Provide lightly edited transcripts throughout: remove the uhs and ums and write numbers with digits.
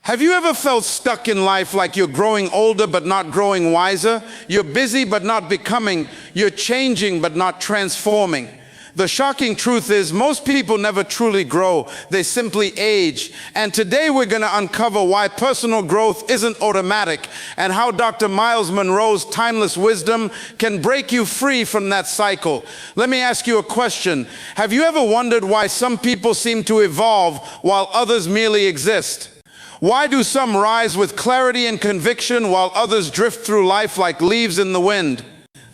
Have you ever felt stuck in life, like you're growing older but not growing wiser? You're busy but not becoming. You're changing but not transforming. The shocking truth is most people never truly grow. They simply age. And today we're going to uncover why personal growth isn't automatic and how Dr. Myles Munroe's timeless wisdom can break you free from that cycle. Let me ask you a question. Have you ever wondered why some people seem to evolve while others merely exist? Why do some rise with clarity and conviction while others drift through life like leaves in the wind?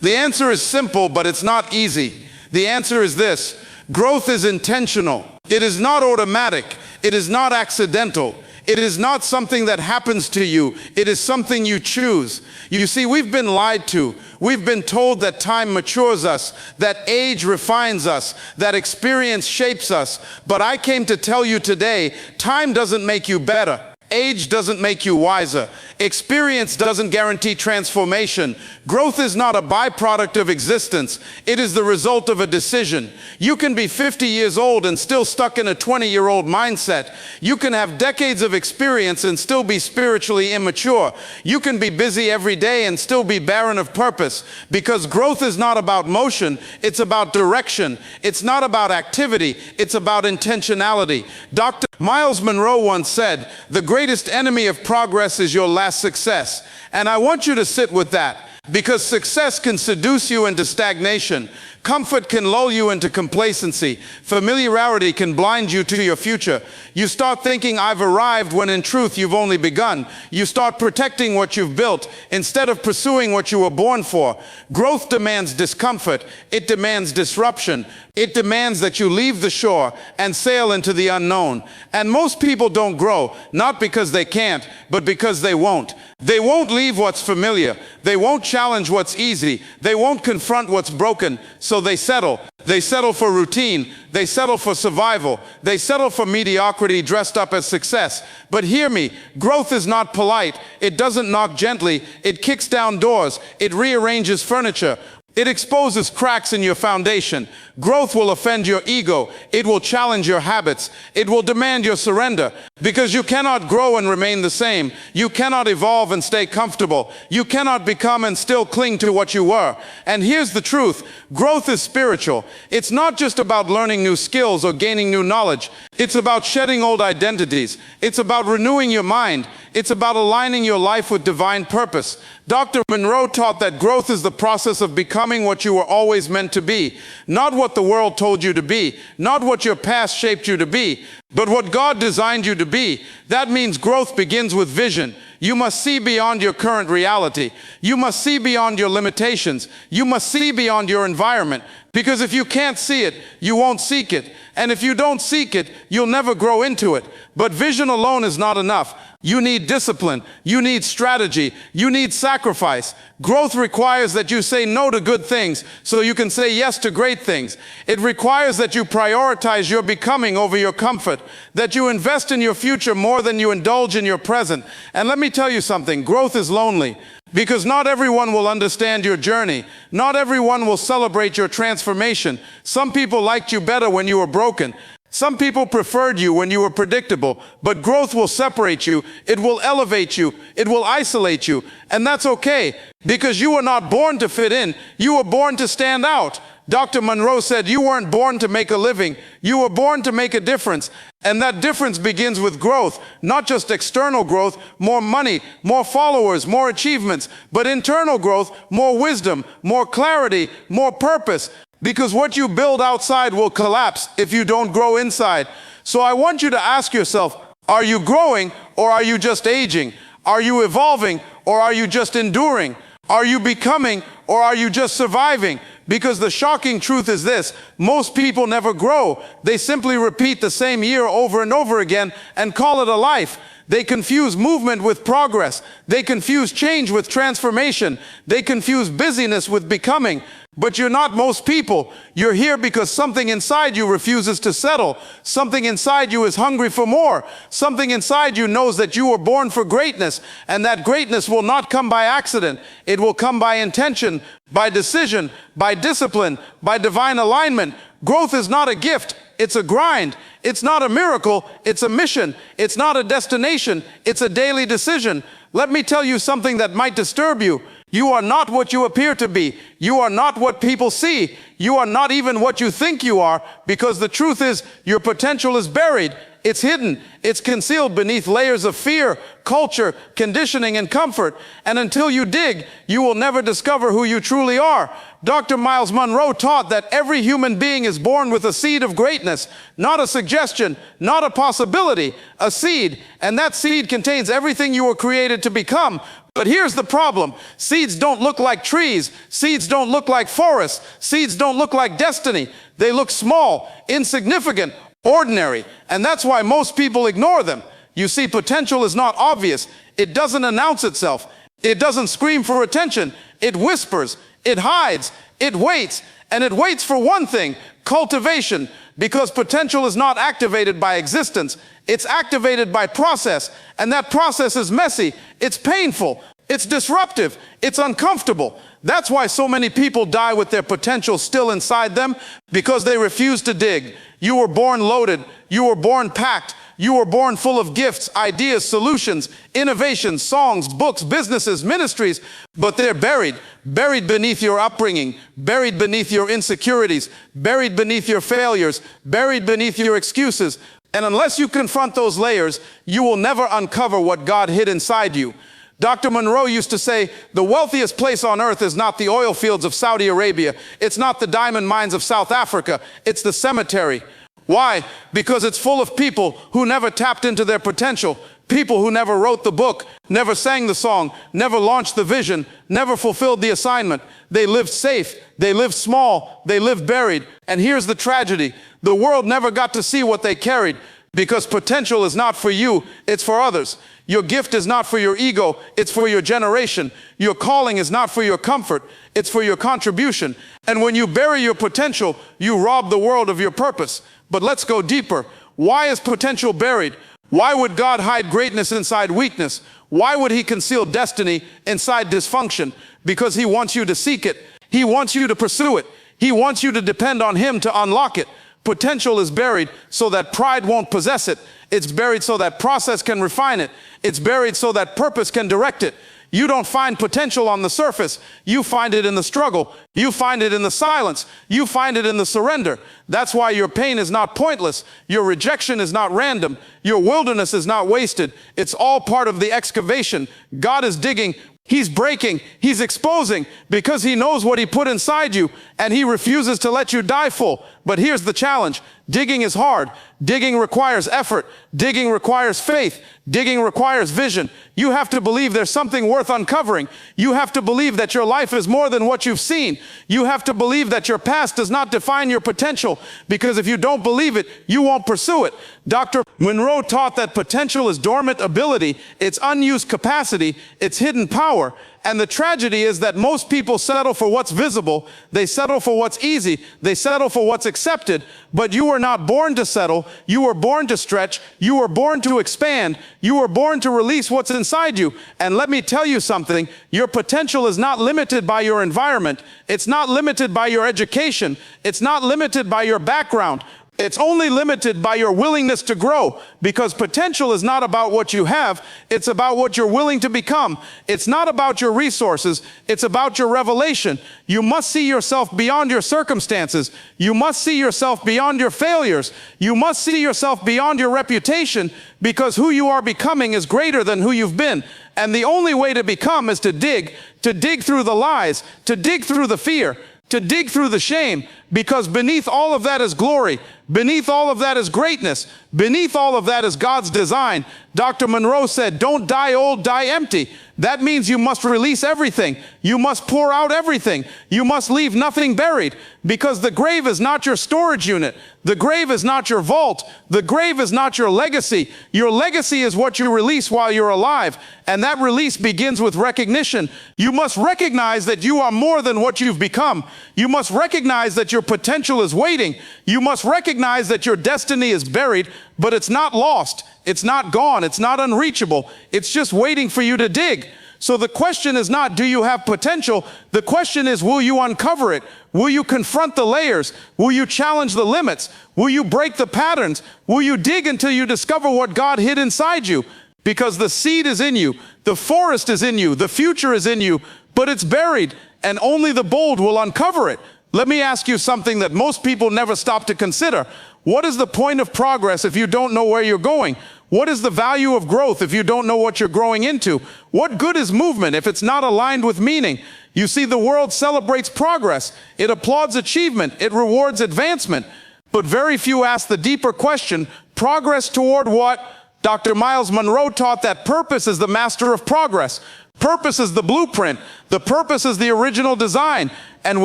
The answer is simple, but it's not easy. The answer is this: growth is intentional. It is not automatic. It is not accidental. It is not something that happens to you. It is something you choose. You see, we've been lied to. We've been told that time matures us, that age refines us, that experience shapes us. But I came to tell you today, time doesn't make you better. Age doesn't make you wiser. Experience doesn't guarantee transformation. Growth is not a byproduct of existence. It is the result of a decision. You can be 50 years old and still stuck in a 20-year-old mindset. You can have decades of experience and still be spiritually immature. You can be busy every day and still be barren of purpose. Because growth is not about motion, it's about direction. It's not about activity, it's about intentionality. Dr. Myles Munroe once said, "The greatest enemy of progress is your last success." And I want you to sit with that, because success can seduce you into stagnation. Comfort can lull you into complacency. Familiarity can blind you to your future. You start thinking, "I've arrived," when in truth you've only begun. You start protecting what you've built instead of pursuing what you were born for. Growth demands discomfort. It demands disruption. It demands that you leave the shore and sail into the unknown. And most people don't grow, not because they can't, but because they won't. They won't leave what's familiar. They won't challenge what's easy. They won't confront what's broken. So they settle. They settle for routine. They settle for survival. They settle for mediocrity dressed up as success. But hear me, growth is not polite. It doesn't knock gently. It kicks down doors. It rearranges furniture. It exposes cracks in your foundation. Growth will offend your ego. It will challenge your habits. It will demand your surrender. Because you cannot grow and remain the same. You cannot evolve and stay comfortable. You cannot become and still cling to what you were. And here's the truth. Growth is spiritual. It's not just about learning new skills or gaining new knowledge. It's about shedding old identities. It's about renewing your mind. It's about aligning your life with divine purpose. Dr. Munroe taught that growth is the process of becoming what you were always meant to be. Not what the world told you to be. Not what your past shaped you to be. But what God designed you to be. That means growth begins with vision. You must see beyond your current reality. You must see beyond your limitations. You must see beyond your environment. Because if you can't see it, you won't seek it. And if you don't seek it, you'll never grow into it. But vision alone is not enough. You need discipline. You need strategy. You need sacrifice. Growth requires that you say no to good things so you can say yes to great things. It requires that you prioritize your becoming over your comfort, that you invest in your future more than you indulge in your present. And let me tell you something, growth is lonely. Because not everyone will understand your journey. Not everyone will celebrate your transformation. Some people liked you better when you were broken. Some people preferred you when you were predictable. But growth will separate you. It will elevate you. It will isolate you. And that's okay, because you were not born to fit in. You were born to stand out. Dr. Munroe said you weren't born to make a living. You were born to make a difference. And that difference begins with growth, not just external growth, more money, more followers, more achievements, but internal growth, more wisdom, more clarity, more purpose. Because what you build outside will collapse if you don't grow inside. So I want you to ask yourself, are you growing or are you just aging? Are you evolving or are you just enduring? Are you becoming or are you just surviving? Because the shocking truth is this: most people never grow. They simply repeat the same year over and over again and call it a life. They confuse movement with progress. They confuse change with transformation. They confuse busyness with becoming. But you're not most people. You're here because something inside you refuses to settle. Something inside you is hungry for more. Something inside you knows that you were born for greatness, and that greatness will not come by accident. It will come by intention, by decision, by discipline, by divine alignment. Growth is not a gift, it's a grind. It's not a miracle, it's a mission. It's not a destination, it's a daily decision. Let me tell you something that might disturb you. You are not what you appear to be. You are not what people see. You are not even what you think you are, because the truth is your potential is buried. It's hidden. It's concealed beneath layers of fear, culture, conditioning, and comfort. And until you dig, you will never discover who you truly are. Dr. Myles Munroe taught that every human being is born with a seed of greatness, not a suggestion, not a possibility, a seed. And that seed contains everything you were created to become. But here's the problem. Seeds don't look like trees. Seeds don't look like forests. Seeds don't look like destiny. They look small, insignificant, ordinary. And that's why most people ignore them. You see, potential is not obvious. It doesn't announce itself. It doesn't scream for attention. It whispers. It hides. It waits. And it waits for one thing: cultivation. Because potential is not activated by existence. It's activated by process. And that process is messy. It's painful. It's disruptive. It's uncomfortable. That's why so many people die with their potential still inside them, because they refuse to dig. You were born loaded. You were born packed. You were born full of gifts, ideas, solutions, innovations, songs, books, businesses, ministries, but they're buried beneath your upbringing, buried beneath your insecurities, buried beneath your failures, buried beneath your excuses. And unless you confront those layers, you will never uncover what God hid inside you. Dr. Munroe used to say, the wealthiest place on earth is not the oil fields of Saudi Arabia. It's not the diamond mines of South Africa. It's the cemetery. Why? Because it's full of people who never tapped into their potential. People who never wrote the book, never sang the song, never launched the vision, never fulfilled the assignment. They lived safe. They lived small. They lived buried. And here's the tragedy. The world never got to see what they carried, because potential is not for you, it's for others. Your gift is not for your ego, it's for your generation. Your calling is not for your comfort, it's for your contribution. And when you bury your potential, you rob the world of your purpose. But let's go deeper. Why is potential buried? Why would God hide greatness inside weakness? Why would He conceal destiny inside dysfunction? Because He wants you to seek it. He wants you to pursue it. He wants you to depend on Him to unlock it. Potential is buried so that pride won't possess it. It's buried so that process can refine it. It's buried so that purpose can direct it. You don't find potential on the surface. You find it in the struggle. You find it in the silence. You find it in the surrender. That's why your pain is not pointless. Your rejection is not random. Your wilderness is not wasted. It's all part of the excavation. God is digging. He's breaking. He's exposing, because He knows what He put inside you, and He refuses to let you die full. But here's the challenge. Digging is hard. Digging requires effort. Digging requires faith. Digging requires vision. You have to believe there's something worth uncovering. You have to believe that your life is more than what you've seen. You have to believe that your past does not define your potential, because if you don't believe it, you won't pursue it. Dr. Munroe taught that potential is dormant ability, it's unused capacity, it's hidden power. And the tragedy is that most people settle for what's visible. They settle for what's easy. They settle for what's accepted. But you were not born to settle. You were born to stretch. You were born to expand. You were born to release what's inside you. And let me tell you something. Your potential is not limited by your environment. It's not limited by your education. It's not limited by your background. It's only limited by your willingness to grow, because potential is not about what you have, it's about what you're willing to become. It's not about your resources, it's about your revelation. You must see yourself beyond your circumstances. You must see yourself beyond your failures. You must see yourself beyond your reputation, because who you are becoming is greater than who you've been. And the only way to become is to dig through the lies, to dig through the fear, to dig through the shame, because beneath all of that is glory. Beneath all of that is greatness. Beneath all of that is God's design. Dr. Munroe said, don't die old, die empty. That means you must release everything. You must pour out everything. You must leave nothing buried, because the grave is not your storage unit. The grave is not your vault. The grave is not your legacy. Your legacy is what you release while you're alive. And that release begins with recognition. You must recognize that you are more than what you've become. You must recognize that your potential is waiting. You must recognize that your destiny is buried, but it's not lost. It's not gone. It's not unreachable. It's just waiting for you to dig. So the question is not, do you have potential? The question is, will you uncover it? Will you confront the layers? Will you challenge the limits? Will you break the patterns? Will you dig until you discover what God hid inside you? Because the seed is in you, the forest is in you, the future is in you, but it's buried, and only the bold will uncover it. Let me ask you something that most people never stop to consider. What is the point of progress if you don't know where you're going? What is the value of growth if you don't know what you're growing into? What good is movement if it's not aligned with meaning? You see, the world celebrates progress. It applauds achievement. It rewards advancement. But very few ask the deeper question, progress toward what? Dr. Myles Munroe taught that purpose is the master of progress. Purpose is the blueprint. The purpose is the original design. And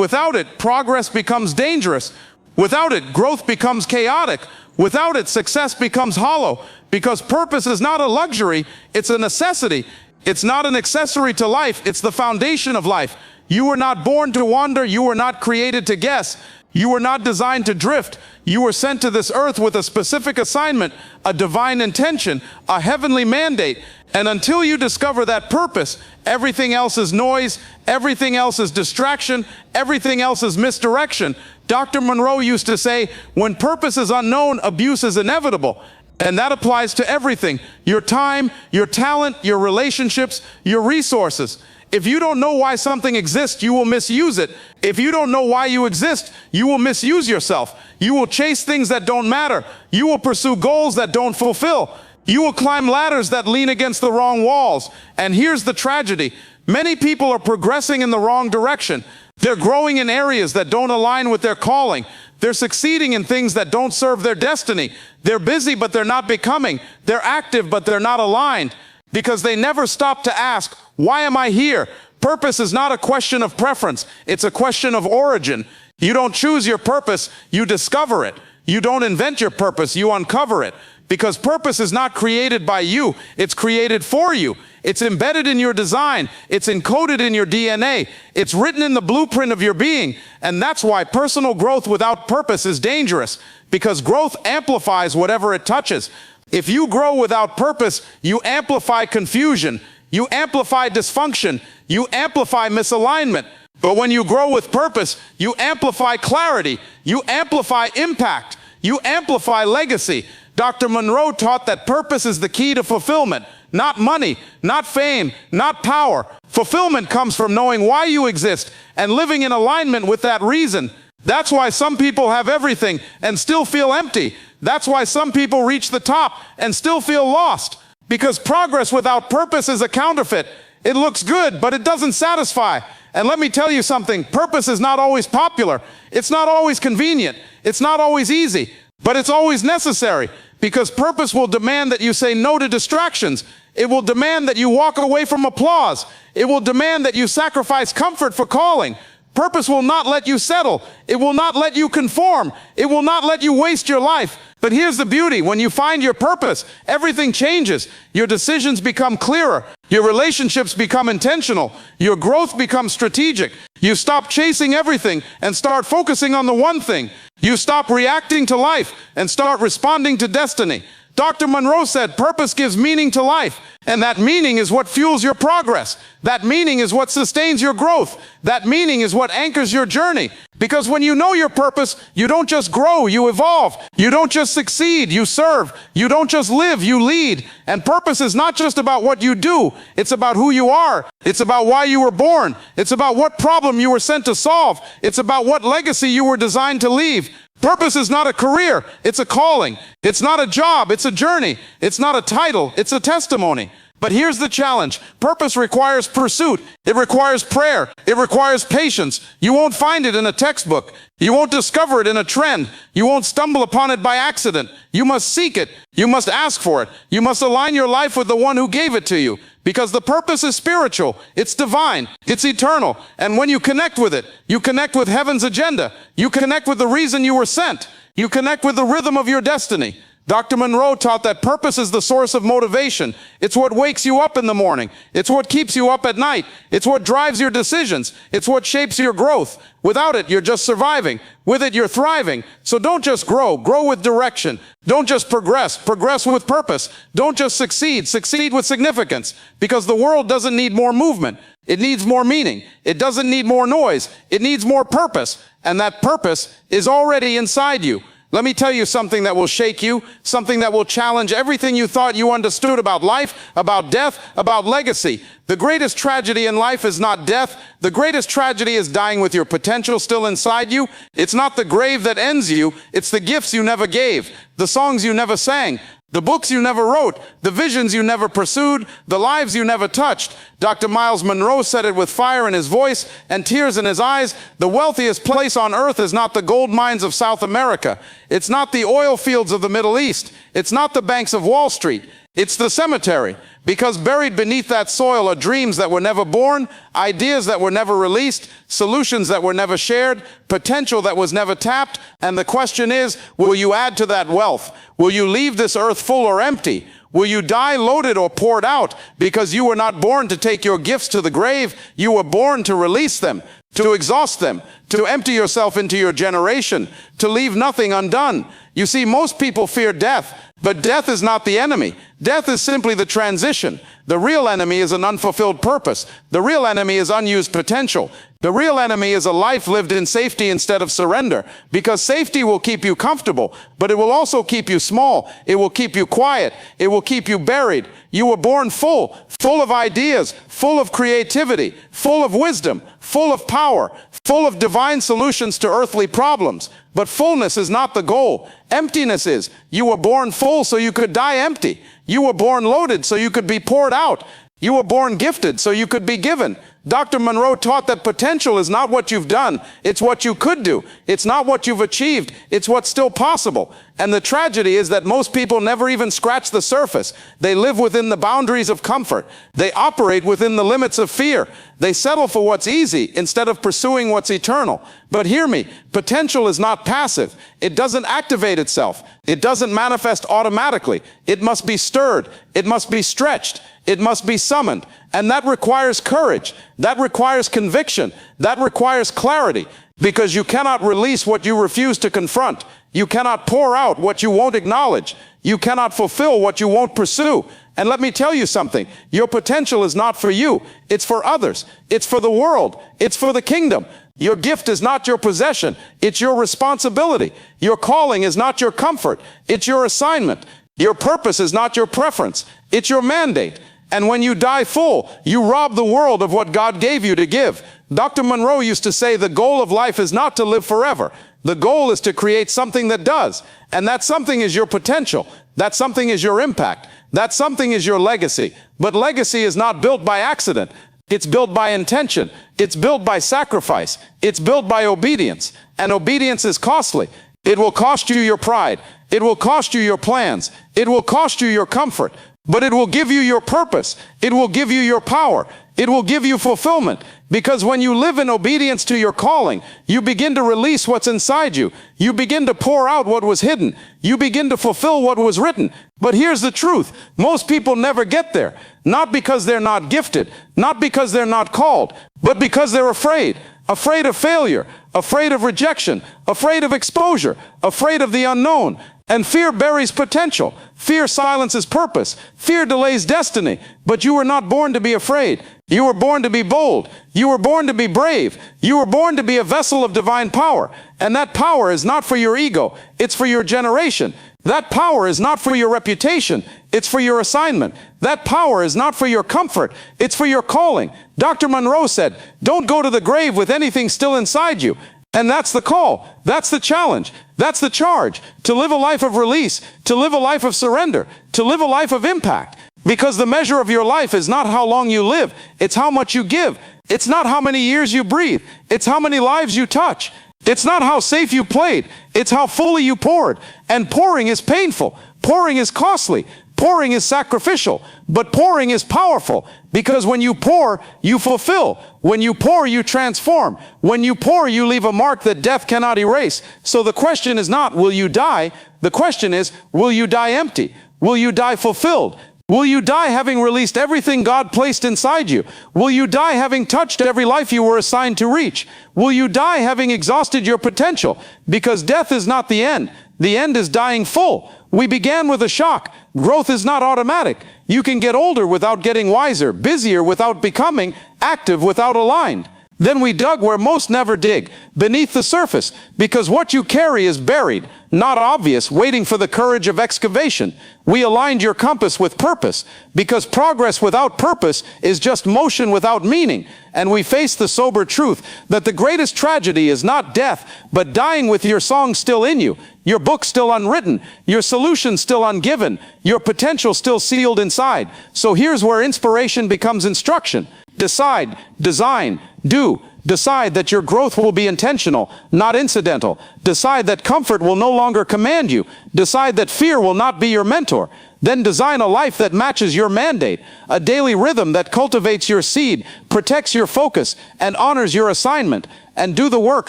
without it, progress becomes dangerous. Without it, growth becomes chaotic. Without it, success becomes hollow. Because purpose is not a luxury, it's a necessity. It's not an accessory to life, it's the foundation of life. You were not born to wander, you were not created to guess. You were not designed to drift. You were sent to this earth with a specific assignment, a divine intention, a heavenly mandate. And until you discover that purpose, everything else is noise, everything else is distraction, everything else is misdirection. Dr. Munroe used to say, when purpose is unknown, abuse is inevitable. And that applies to everything. Your time, your talent, your relationships, your resources. If you don't know why something exists, you will misuse it. If you don't know why you exist, you will misuse yourself. You will chase things that don't matter. You will pursue goals that don't fulfill. You will climb ladders that lean against the wrong walls. And here's the tragedy. Many people are progressing in the wrong direction. They're growing in areas that don't align with their calling. They're succeeding in things that don't serve their destiny. They're busy, but they're not becoming. They're active, but they're not aligned. Because they never stop to ask, why am I here? Purpose is not a question of preference. It's a question of origin. You don't choose your purpose, you discover it. You don't invent your purpose, you uncover it. Because purpose is not created by you, it's created for you. It's embedded in your design. It's encoded in your DNA. It's written in the blueprint of your being. And that's why personal growth without purpose is dangerous. Because growth amplifies whatever it touches. If you grow without purpose, you amplify confusion. You amplify dysfunction. You amplify misalignment. But when you grow with purpose, you amplify clarity. You amplify impact. You amplify legacy. Dr. Munroe taught that purpose is the key to fulfillment. Not money, not fame, not power. Fulfillment comes from knowing why you exist and living in alignment with that reason. That's why some people have everything and still feel empty. That's why some people reach the top and still feel lost. Because progress without purpose is a counterfeit. It looks good, but it doesn't satisfy. And let me tell you something, purpose is not always popular. It's not always convenient. It's not always easy, but it's always necessary. Because purpose will demand that you say no to distractions. It will demand that you walk away from applause. It will demand that you sacrifice comfort for calling. Purpose will not let you settle. It will not let you conform. It will not let you waste your life. But here's the beauty. When you find your purpose, everything changes. Your decisions become clearer. Your relationships become intentional. Your growth becomes strategic. You stop chasing everything and start focusing on the one thing. You stop reacting to life and start responding to destiny. Dr. Munroe said, purpose gives meaning to life, and that meaning is what fuels your progress. That meaning is what sustains your growth. That meaning is what anchors your journey. Because when you know your purpose, you don't just grow, you evolve. You don't just succeed, you serve. You don't just live, you lead. And purpose is not just about what you do. It's about who you are. It's about why you were born. It's about what problem you were sent to solve. It's about what legacy you were designed to leave. Purpose is not a career, it's a calling. It's not a job, it's a journey. It's not a title, it's a testimony. But here's the challenge. Purpose requires pursuit. It requires prayer. It requires patience. You won't find it in a textbook. You won't discover it in a trend. You won't stumble upon it by accident. You must seek it. You must ask for it. You must align your life with the one who gave it to you. Because the purpose is spiritual. It's divine. It's eternal. And when you connect with it, you connect with heaven's agenda. You connect with the reason you were sent. You connect with the rhythm of your destiny. Dr. Munroe taught that purpose is the source of motivation. It's what wakes you up in the morning. It's what keeps you up at night. It's what drives your decisions. It's what shapes your growth. Without it, you're just surviving. With it, you're thriving. So don't just grow with direction. Don't just progress with purpose. Don't just succeed with significance. Because the world doesn't need more movement. It needs more meaning. It doesn't need more noise. It needs more purpose. And that purpose is already inside you. Let me tell you something that will shake you, something that will challenge everything you thought you understood about life, about death, about legacy. The greatest tragedy in life is not death. The greatest tragedy is dying with your potential still inside you. It's not the grave that ends you. It's the gifts you never gave, the songs you never sang, the books you never wrote, the visions you never pursued, the lives you never touched. Dr. Myles Munroe said it with fire in his voice and tears in his eyes. The wealthiest place on earth is not the gold mines of South America. It's not the oil fields of the Middle East. It's not the banks of Wall Street. It's the cemetery. Because buried beneath that soil are dreams that were never born, ideas that were never released, solutions that were never shared, potential that was never tapped. And the question is, will you add to that wealth? Will you leave this earth full or empty? Will you die loaded or poured out? Because you were not born to take your gifts to the grave. You were born to release them, to exhaust them, to empty yourself into your generation, to leave nothing undone. You see, most people fear death, but death is not the enemy. Death is simply the transition. The real enemy is an unfulfilled purpose. The real enemy is unused potential. The real enemy is a life lived in safety instead of surrender. Because safety will keep you comfortable, but it will also keep you small. It will keep you quiet. It will keep you buried. You were born full of ideas, full of creativity, full of wisdom, full of power, full of divine solutions to earthly problems. But fullness is not the goal. Emptiness is. You were born full so you could die empty. You were born loaded so you could be poured out. You were born gifted so you could be given. Dr. Munroe taught that potential is not what you've done, it's what you could do. It's not what you've achieved, it's what's still possible. And the tragedy is that most people never even scratch the surface. They live within the boundaries of comfort. They operate within the limits of fear. They settle for what's easy instead of pursuing what's eternal. But hear me, potential is not passive. It doesn't activate itself. It doesn't manifest automatically. It must be stirred. It must be stretched. It must be summoned. And that requires courage. That requires conviction. That requires clarity. Because you cannot release what you refuse to confront. You cannot pour out what you won't acknowledge. You cannot fulfill what you won't pursue. And let me tell you something. Your potential is not for you. It's for others. It's for the world. It's for the kingdom. Your gift is not your possession. It's your responsibility. Your calling is not your comfort. It's your assignment. Your purpose is not your preference. It's your mandate. And when you die full, you rob the world of what God gave you to give. Dr. Munroe used to say the goal of life is not to live forever. The goal is to create something that does. And that something is your potential. That something is your impact. That something is your legacy. But legacy is not built by accident. It's built by intention. It's built by sacrifice. It's built by obedience. And obedience is costly. It will cost you your pride. It will cost you your plans. It will cost you your comfort. But it will give you your purpose. It will give you your power. It will give you fulfillment. Because when you live in obedience to your calling, you begin to release what's inside you. You begin to pour out what was hidden. You begin to fulfill what was written. But here's the truth. Most people never get there. Not because they're not gifted. Not because they're not called. But because they're afraid. Afraid of failure. Afraid of rejection. Afraid of exposure. Afraid of the unknown. And fear buries potential. Fear silences purpose. Fear delays destiny. But you were not born to be afraid. You were born to be bold. You were born to be brave. You were born to be a vessel of divine power. And that power is not for your ego. It's for your generation. That power is not for your reputation. It's for your assignment. That power is not for your comfort. It's for your calling. Dr. Munroe said, don't go to the grave with anything still inside you. And that's the call. That's the challenge. That's the charge. To live a life of release. To live a life of surrender. To live a life of impact. Because the measure of your life is not how long you live. It's how much you give. It's not how many years you breathe. It's how many lives you touch. It's not how safe you played, it's how fully you poured. And pouring is painful, pouring is costly, pouring is sacrificial, but pouring is powerful, because when you pour, you fulfill. When you pour, you transform. When you pour, you leave a mark that death cannot erase. So the question is not, will you die? The question is, will you die empty? Will you die fulfilled? Will you die having released everything God placed inside you? Will you die having touched every life you were assigned to reach? Will you die having exhausted your potential? Because death is not the end. The end is dying full. We began with a shock. Growth is not automatic. You can get older without getting wiser, busier without becoming, active without aligned. Then we dug where most never dig, beneath the surface, because what you carry is buried, not obvious, waiting for the courage of excavation. We aligned your compass with purpose, because progress without purpose is just motion without meaning. And we faced the sober truth that the greatest tragedy is not death, but dying with your song still in you, your book still unwritten, your solution still ungiven, your potential still sealed inside. So here's where inspiration becomes instruction. Decide, design, do. Decide that your growth will be intentional, not incidental. Decide that comfort will no longer command you. Decide that fear will not be your mentor. Then design a life that matches your mandate, a daily rhythm that cultivates your seed, protects your focus, and honors your assignment. And do the work,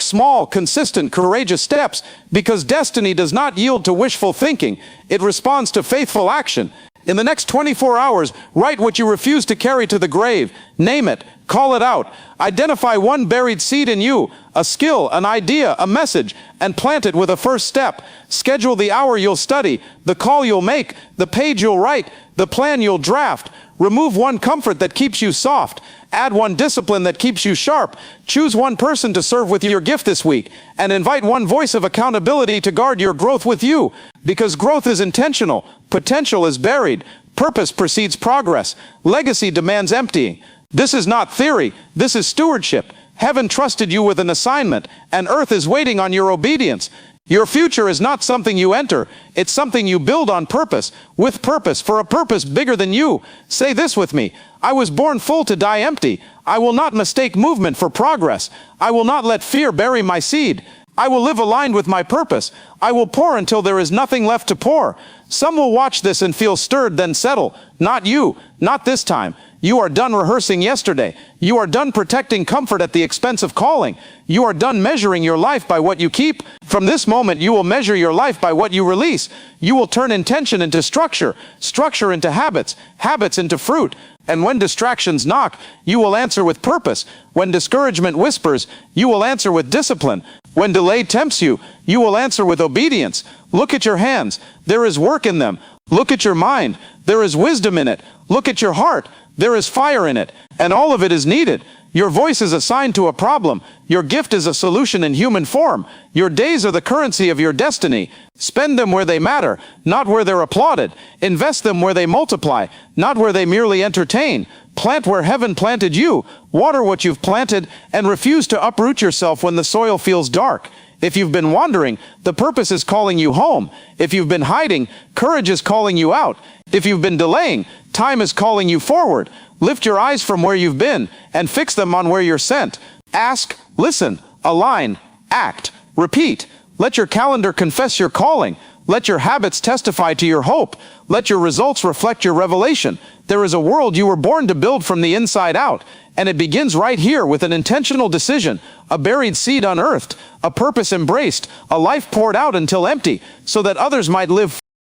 small, consistent, courageous steps, because destiny does not yield to wishful thinking. It responds to faithful action. In the next 24 hours, write what you refuse to carry to the grave. Name it. Call it out. Identify one buried seed in you, a skill, an idea, a message, and plant it with a first step. Schedule the hour you'll study, the call you'll make, the page you'll write, the plan you'll draft. Remove one comfort that keeps you soft. Add one discipline that keeps you sharp. Choose one person to serve with your gift this week, and invite one voice of accountability to guard your growth with you. Because growth is intentional, potential is buried, purpose precedes progress, legacy demands emptying. This is not theory, this is stewardship. Heaven trusted you with an assignment, and earth is waiting on your obedience. Your future is not something you enter, it's something you build on purpose, with purpose, for a purpose bigger than you. Say this with me: I was born full to die empty. I will not mistake movement for progress. I will not let fear bury my seed. I will live aligned with my purpose. I will pour until there is nothing left to pour. Some will watch this and feel stirred, then settle. Not you, not this time. You are done rehearsing yesterday. You are done protecting comfort at the expense of calling. You are done measuring your life by what you keep. From this moment, you will measure your life by what you release. You will turn intention into structure, structure into habits, habits into fruit. And when distractions knock, you will answer with purpose. When discouragement whispers, you will answer with discipline. When delay tempts you, you will answer with obedience. Look at your hands. There is work in them. Look at your mind. There is wisdom in it. Look at your heart. There is fire in it, and all of it is needed. Your voice is assigned to a problem. Your gift is a solution in human form. Your days are the currency of your destiny. Spend them where they matter, not where they're applauded. Invest them where they multiply, not where they merely entertain. Plant where heaven planted you. Water what you've planted, and refuse to uproot yourself when the soil feels dark. If you've been wandering, the purpose is calling you home. If you've been hiding, courage is calling you out. If you've been delaying, time is calling you forward. Lift your eyes from where you've been and fix them on where you're sent. Ask, listen, align, act, repeat. Let your calendar confess your calling. Let your habits testify to your hope. Let your results reflect your revelation. There is a world you were born to build from the inside out, and it begins right here with an intentional decision, a buried seed unearthed, a purpose embraced, a life poured out until empty, so that others might live